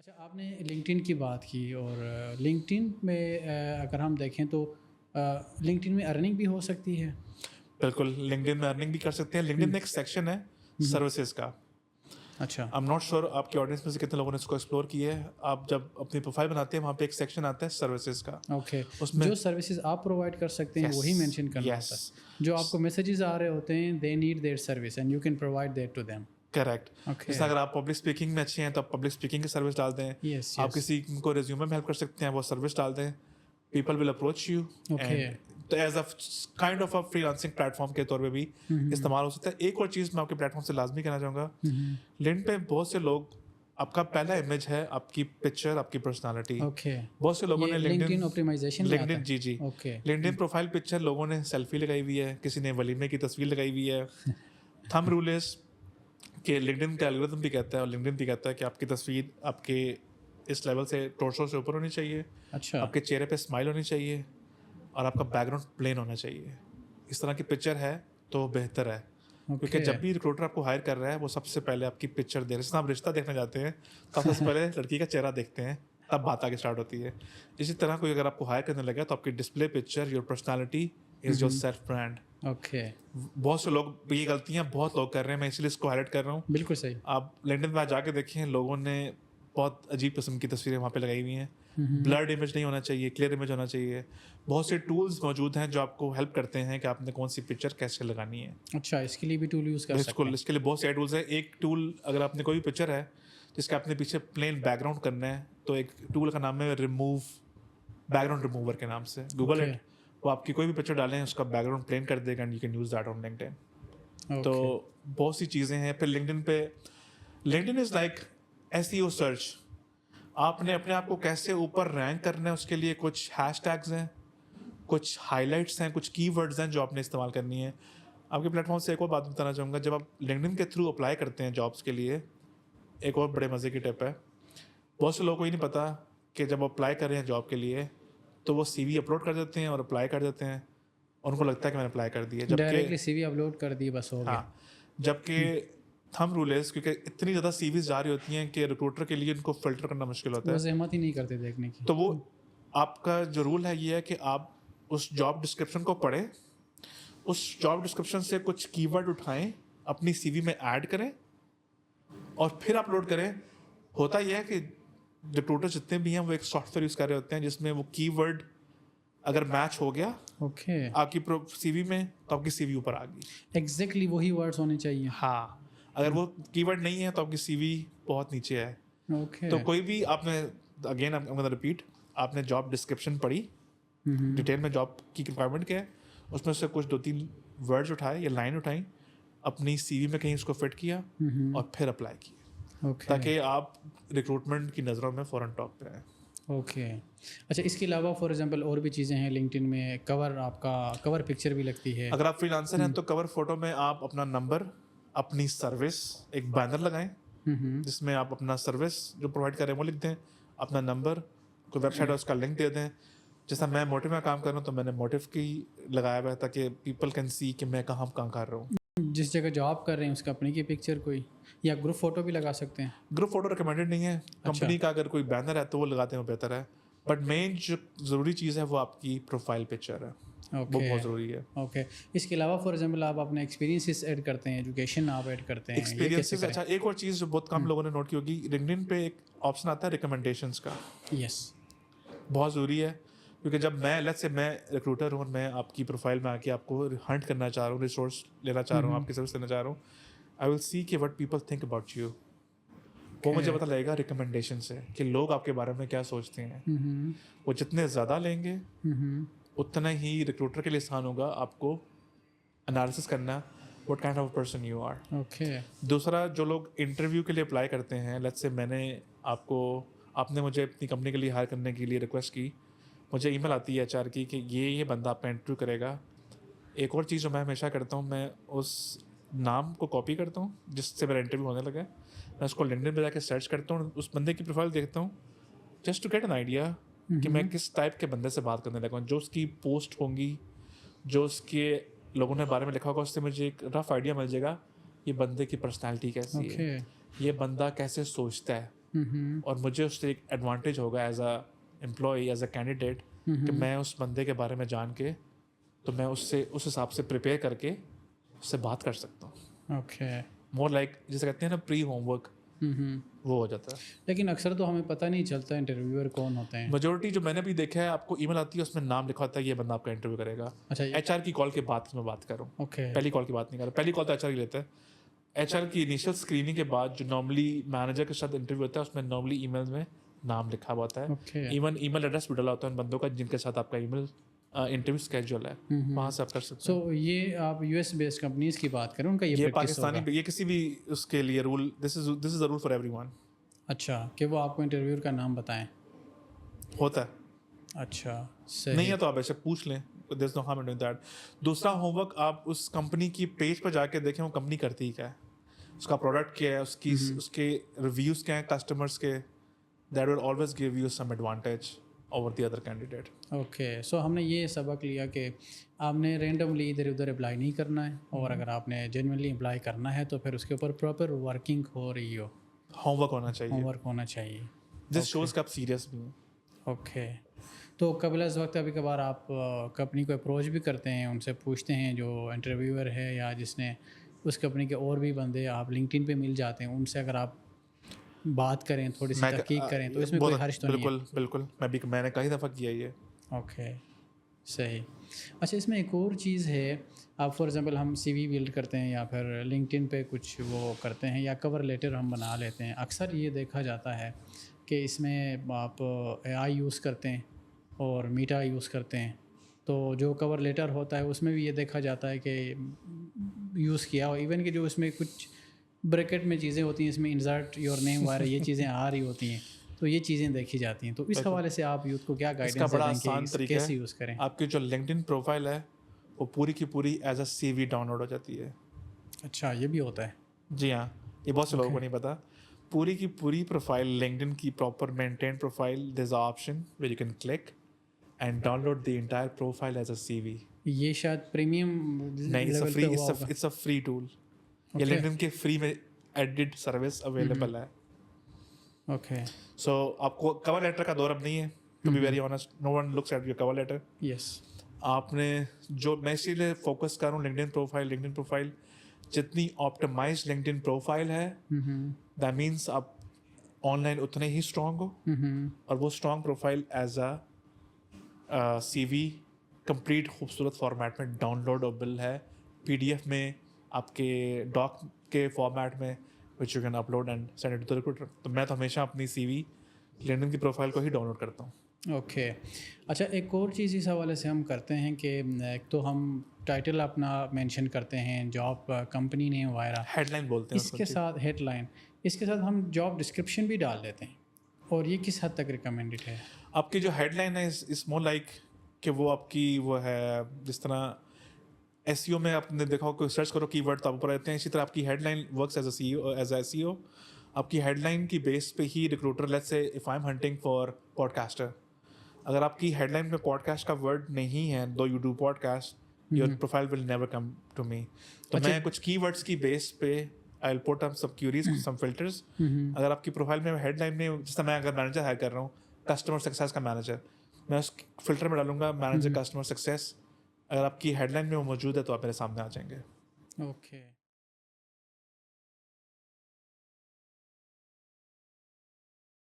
अच्छा, आपने लिंक्डइन की बात की और लिंक्डइन में अगर हम देखें तो लिंक्डइन में अर्निंग भी हो सकती है। बिल्कुल, लिंक्डइन में अर्निंग भी कर सकते हैं। लिंक्डइन हुँ, में एक सेक्शन है हुँ, सर्विसेज का। अच्छा, आई एम नॉट श्योर आपके ऑडियंस में से कितने लोगों ने इसको एक्सप्लोर किया है। आप जब अपनी प्रोफाइल बनाते हैं, वहाँ पे एक सेक्शन आता है सर्विसेज का। ओके। उसमें जो सर्विसेज़ आप प्रोवाइड कर सकते हैं यस, वही मेंशन करना यस, होता है। जो आपको मैसेजेस आ रहे होते हैं they need their service and you can provide that to them. Correct. Okay, जैसे अगर आप पब्लिक स्पीकिंग में अच्छे हैं, तो आप पब्लिक स्पीकिंग की सर्विस डाल दें। यस, आप यस, किसी को रिज्यूमे में हेल्प कर सकते हैं, वो सर्विस डाल दें। People will approach you okay. And तो as a kind of a freelancing platform के तौर पे भी हुँ, हुँ, इस्तेमाल हो सकता है। एक और चीज़ मैं आपके प्लेटफॉर्म से लाजमी कहना चाहूँगा, हुँ, हुँ, लिंक्डइन पे बहुत से लोग, आपका पहला इमेज है आपकी पिक्चर, आपकी पर्सनालिटी। ओके। बहुत से लोगों ये ने लिंक्डइन लिंक्डइन ऑप्टिमाइज़ेशन में आता लिंक्डइन है। जी जी ओके, लिंक्डइन प्रोफाइल पिक्चर लोगों ने सेल्फी लगाई हुई है, किसी ने वलीमे की तस्वीर लगाई हुई है। थंब रूल इज कि लिंक्डइन का एल्गोरिथम भी कहता है और लिंक्डइन भी कहता है कि आपकी तस्वीर आपके इस लेवल से टोर्सो से ऊपर होनी चाहिए, अच्छा, आपके चेहरे पे स्माइल होनी चाहिए और आपका बैकग्राउंड प्लेन होना चाहिए। इस तरह की पिक्चर है तो बेहतर है, क्योंकि ओके, जब भी रिक्रूटर आपको हायर कर रहा है, वो सबसे पहले आपकी पिक्चर दे रहे हैं। जैसे आप रिश्ता देखने जाते हैं, तो आप सबसे पहले लड़की का चेहरा देखते हैं, तब बात आगे स्टार्ट होती है। इसी तरह कोई अगर आपको हायर करने लगा, तो आपकी display picture, your personality hmm, is your hmm, self brand. Okay, बहुत से लोग, ये गलतियां बहुत लोग कर रहे हैं, मैं इसलिए इसको हाईलाइट कर रहा हूँ। बिल्कुल सही। आप लिंक्डइन में जाके देखें, लोगों ने बहुत अजीब किस्म की तस्वीरें वहाँ पे लगाई हुई हैं। हुँ, हुँ, ब्लर्ड इमेज नहीं होना चाहिए, क्लियर इमेज होना चाहिए। बहुत से टूल्स मौजूद हैं जो आपको हेल्प करते हैं कि आपने कौन सी पिक्चर कैसे लगानी है। अच्छा, इसके लिए भी टूल यूज़ कर सकते बिल्कुल, हैं। इसके लिए बहुत सारे टूल्स हैं। एक टूल, अगर आपने कोई भी पिक्चर है जिसका आपने पीछे प्लेन बैकग्राउंड करना है, तो एक टूल का नाम है रिमूव, बैकग्राउंड रिमूवर के नाम से, गूगल ओके, इट। वो आपकी कोई भी पिक्चर डालें, उसका बैकग्राउंड प्लेन कर देगा and you can use that on LinkedIn. तो ओके, बहुत सी चीज़ें हैं। फिर लिंक्डइन पे, LinkedIn is like SEO search. आपने अपने आप को कैसे ऊपर रैंक करना है, उसके लिए कुछ हैशटैग्स हैं, कुछ हाइलाइट्स हैं, कुछ कीवर्ड्स हैं जो आपने इस्तेमाल करनी है। आपके प्लेटफॉर्म से एक और बात बताना चाहूँगा, जब आप लिंक्डइन के थ्रू अप्लाई करते हैं जॉब्स के लिए, एक और बड़े मज़े की टिप है। बहुत से लोगों को ही नहीं पता कि जब अप्लाई कर रहे हैं जॉब के लिए, तो वो सीवी अपलोड कर देते हैं और अप्लाई कर देते हैं, और उनको लगता है कि मैंने अप्लाई कर दिया, जबकि डायरेक्टली सीवी अपलोड कर दिए बस हो गया। हाँ, जबकि थंब रूल है, क्योंकि इतनी ज़्यादा सीवीज जा रही होती हैं कि रिक्रूटर के लिए इनको फिल्टर करना मुश्किल होता वो है। ज़हमत ही नहीं करते देखने की। तो वो, आपका जो रूल है ये है कि आप उस जॉब डिस्क्रिप्शन को पढ़ें, उस जॉब डिस्क्रिप्शन से कुछ कीवर्ड उठाएं, अपनी सीवी में ऐड करें और फिर अपलोड करें। होता यह है कि रिक्रूटर जितने भी हैं, वो एक सॉफ्टवेयर यूज़ कर रहे होते हैं जिसमें वो कीवर्ड अगर मैच हो गया ओके, आपकी सीवी में, तो आपकी सीवी ऊपर आ गई। एग्ज़ैक्टली वही वर्ड्स होने चाहिए। हाँ, अगर वो कीवर्ड नहीं है, तो आपकी सीवी बहुत नीचे है। ओके, तो कोई भी आपने, again I am gonna repeat, आपने जॉब डिस्क्रिप्शन पढ़ी, हुँ, हुँ, डिटेल में जॉब की रिक्वायरमेंट क्या है, उसमें से कुछ 2-3 वर्ड्स उठाए या लाइन उठाई, अपनी सीवी में कहीं उसको फिट किया हुँ, हुँ, और फिर अप्लाई किया, ओके, ताकि आप रिक्रूटमेंट की नज़रों में फ़ौरन टॉप पे आए। ओके। अच्छा, इसके अलावा फॉर एग्ज़ाम्पल और भी चीज़ें हैं लिंक्डइन में, कवर आपका कवर पिक्चर भी लगती है। अगर आप फ्रीलांसर हैं, तो कवर फोटो में आप अपना नंबर, अपनी सर्विस, एक बैनर लगाएं हुँ, हुँ, जिसमें आप अपना सर्विस जो प्रोवाइड कर रहे हैं वो लिख दें, अपना नंबर, कोई वेबसाइट है उसका लिंक दे दें। जैसा मैं मोटिव में काम कर रहा हूँ, तो मैंने मोटिव की लगाया हुआ है, ताकि पीपल कैन सी कि मैं कहाँ काम कर रहा हूँ। जिस जगह जॉब कर रहे हैं उसका अपनी की पिक्चर कोई या ग्रुप फ़ोटो भी लगा सकते हैं। ग्रुप फोटो रिकमेंडेड नहीं है। अच्छा, कंपनी का अगर कोई बैनर है तो वो लगाते हैं, वो बेहतर है। बट मेन जो ज़रूरी चीज़ है वो आपकी प्रोफाइल पिक्चर है, वो ओके, बहुत ज़रूरी है। ओके। इसके अलावा फॉर एग्ज़ाम्पल आप अपने एक्सपीरियंसेस ऐड करते हैं, एजुकेशन आप ऐड करते हैं, ये कैसे एक्सपीरियंसेस, करें? अच्छा एक और चीज़ जो बहुत कम लोगों ने नोट की होगी, लिंक्डइन पे एक ऑप्शन आता है रिकमेंडेशंस का, यस, बहुत ज़रूरी है। क्योंकि जब मैं, लेट्स से मैं रिक्रूटर हूँ और मैं आपकी प्रोफाइल में आके आपको हंट करना चाह रहा हूँ, रिसोर्स लेना चाह रहा हूँ, आपकी सर्विस लेना चाह रहा हूँ, आई विल सी कि what people think about you. वो मुझे ओके, पता लगेगा रिकमेंडेशन से कि लोग आपके बारे में क्या सोचते हैं। हुँ, हुँ, वो जितने ज़्यादा लेंगे, हुँ, हुँ, उतना ही रिक्रूटर के लिए आसान होगा आपको एनालिसिस करना, what kind of person you are. Okay, दूसरा, जो लोग इंटरव्यू के लिए अप्लाई करते हैं, लेट्स से मैंने आपको, आपने मुझे अपनी कंपनी के लिए हायर करने के लिए रिक्वेस्ट की, मुझे ईमेल आती है एचआर की कि ये बंदा आपका इंटरव्यू करेगा। एक और चीज़ जो मैं हमेशा करता हूँ, मैं उस नाम को कॉपी करता हूँ जिससे मेरा इंटरव्यू होने लगा है, मैं उसको लिंक्डइन पे जाके सर्च करता हूँ, उस बंदे की प्रोफाइल देखता हूँ, just to get an idea कि मैं किस टाइप के बंदे से बात करने लगा हूँ। जो उसकी पोस्ट होंगी, जो उसके लोगों ने बारे में लिखा होगा, उससे मुझे एक रफ आइडिया मिल जाएगा ये बंदे की पर्सनैलिटी कैसी है, ओके, ये बंदा कैसे सोचता है। और मुझे उससे एक एडवांटेज होगा as a employee, as a candidate, कि मैं उस बंदे के बारे में जान के तो मैं उससे उस हिसाब से प्रिपेयर करके उससे बात कर सकता हूँ। ओके। मोर लाइक जैसे कहते हैं ना प्री होमवर्क, वो हो जाता है। लेकिन अक्सर तो हमें पता नहीं चलता इंटरव्यूअर कौन होते हैं। मेजोरिटी जो मैंने भी देखा है, आपको ईमेल आती है, उसमें नाम लिखा होता है ये बंदा आपका इंटरव्यू करेगा। अच्छा ये एचआर की कॉल के बाद की मैं बात कर रहा हूँ, ओके पहली कॉल की बात नहीं कर रहा। पहली कॉल तो एचआर ही लेता है। एचआर की इनिशियल स्क्रीनिंग के बाद जो नॉर्मली मैनेजर के साथ इंटरव्यू होता है, उसमें नॉर्मली ईमेल में नाम लिखा हुआ होता है। ओके इवन ईमेल एड्रेस भी डाला होता है उन बंदों का जिनके साथ आपका ईमेल इंटरव्यू स्केड्यूल है, वहाँ से आप कर सकते सो हैं। ये आप यूएस बेस्ड कंपनीज की बात करें, उनका ये ये प्रैक्टिस होगा। पाकिस्तानी, ये किसी भी उसके लिए rule, this is the rule for everyone. अच्छा कि वो आपको इंटरव्यूअर का नाम बताएं। होता है, अच्छा नहीं सही। है तो आप ऐसे पूछ लें, there's no harm in doing that। दूसरा होमवर्क, आप उस कंपनी की पेज पर जाके देखें वो कंपनी करती ही क्या है, उसका प्रोडक्ट क्या है, उसके रिव्यूज क्या हैं कस्टमर्स के। That will always give you some advantage over the other candidate. Okay so हमने ये सबक लिया कि आपने रेंडमली इधर उधर अप्लाई नहीं करना है, और अगर आपने जेन्युइनली अप्लाई करना है तो फिर उसके ऊपर प्रॉपर वर्किंग हो रही हो, होमवर्क होना चाहिए, होमवर्क होना चाहिए। दिस शोज कि आप सीरियस भी हैं। ओके तो कबल इस वक्त कभी कभार आप कंपनी को अप्रोच भी करते हैं, उनसे पूछते हैं जो इंटरव्यूअर है या जिसने उस कंपनी के और भी बंदे आप लिंक्डइन पे मिल जाते हैं, उनसे अगर आप बात करें, थोड़ी सी तहकीक करें तो इसमें कोई हर्ज तो नहीं है। बिल्कुल बिल्कुल, मैंने कई दफ़ा किया ये। ओके सही। अच्छा इसमें एक और चीज़ है, आप फॉर एग्जांपल हम सीवी बिल्ड करते हैं या फिर लिंक्डइन पे कुछ वो करते हैं या कवर लेटर हम बना लेते हैं, अक्सर ये देखा जाता है कि इसमें आप एआई यूज़ करते हैं और मीटा यूज़ करते हैं, तो जो कवर लेटर होता है उसमें भी ये देखा जाता है कि यूज़ किया, और इवन कि जो इसमें कुछ ब्रैकेट में चीज़ें होती हैं, इसमें इंसर्ट योर नेम वगैरह ये चीज़ें आ रही होती हैं, तो ये चीज़ें देखी जाती हैं। तो इस हवाले से आप यूथ को क्या इसका गाइडेंस बड़ा देते हैं आसान कि तरीका कैसे है, यूज़ करें? आपकी जो लिंक्डइन प्रोफाइल है वो पूरी की पूरी एज अ सीवी डाउनलोड हो जाती है। अच्छा ये भी होता है। जी हाँ, ये बहुत से लोगों को नहीं पता। पूरी की पूरी प्रोफाइल लिंक्डइन की proper maintain profile, there is a option where you can click and download the entire profile as a CV. ये शायद प्रीमियम नहीं, लेवल पे हुआ होगा। It's a free tool. ये ओके लिंक्डइन के फ्री में एडिट सर्विस अवेलेबल है। ओके सो आपको कवर लेटर का दौर अब नहीं है, to be very honest, no one looks at your cover letter. Yes आपने जो, मैं इसीलिए फोकस कर रहा हूँ लिंक्डइन प्रोफाइल जितनी ऑप्टिमाइज लिंक्डइन प्रोफाइल है, दैट मीन्स आप ऑनलाइन उतने ही स्ट्रांग हो, और वो strong profile as a CV complete खूबसूरत फॉर्मेट में डाउनलोडेबल है, पीडीएफ में, आपके डॉक के फॉर्मेट में, which you can upload and send it to the recruiter. तो मैं तो हमेशा अपनी सीवी लिंक्डइन की प्रोफाइल को ही डाउनलोड करता हूँ। ओके अच्छा एक और चीज़ इस हवाले से हम करते हैं कि एक तो हम टाइटल अपना मेंशन करते हैं, जॉब कंपनी नेम वगैरह, हेडलाइन बोलते हैं उसको। इसके साथ हेडलाइन, इसके साथ हम जॉब डिस्क्रिप्शन भी डाल देते हैं, और ये किस हद तक रिकमेंडेड है? आपकी जो हेडलाइन है इस मोर लाइक कि वो आपकी वो है, जिस तरह एसईओ में आपने देखा हो, कोई सर्च करो कीवर्ड तो आप ऊपर रहते हैं, इसी तरह आपकी headline works as a CEO, as a SEO. आपकी हेडलाइन की बेस पे ही recruiter, let's say if I am hunting for podcaster, अगर आपकी हेडलाइन में पॉडकास्ट का वर्ड नहीं है, though you do podcast, your profile will never come to me. तो अच्छा। मैं कुछ कीवर्ड्स की बेस पे I will put up some queries, some filters. अगर आपकी प्रोफाइल में हेडलाइन में, जैसे मैं अगर मैनेजर हायर कर रहा हूँ, कस्टमर सक्सेस का मैनेजर, मैं उस फिल्टर में डालूंगा मैनेजर कस्टमर सक्सेस। अगर आपकी हेडलाइन में वो मौजूद है तो आप मेरे सामने आ जाएंगे। ओके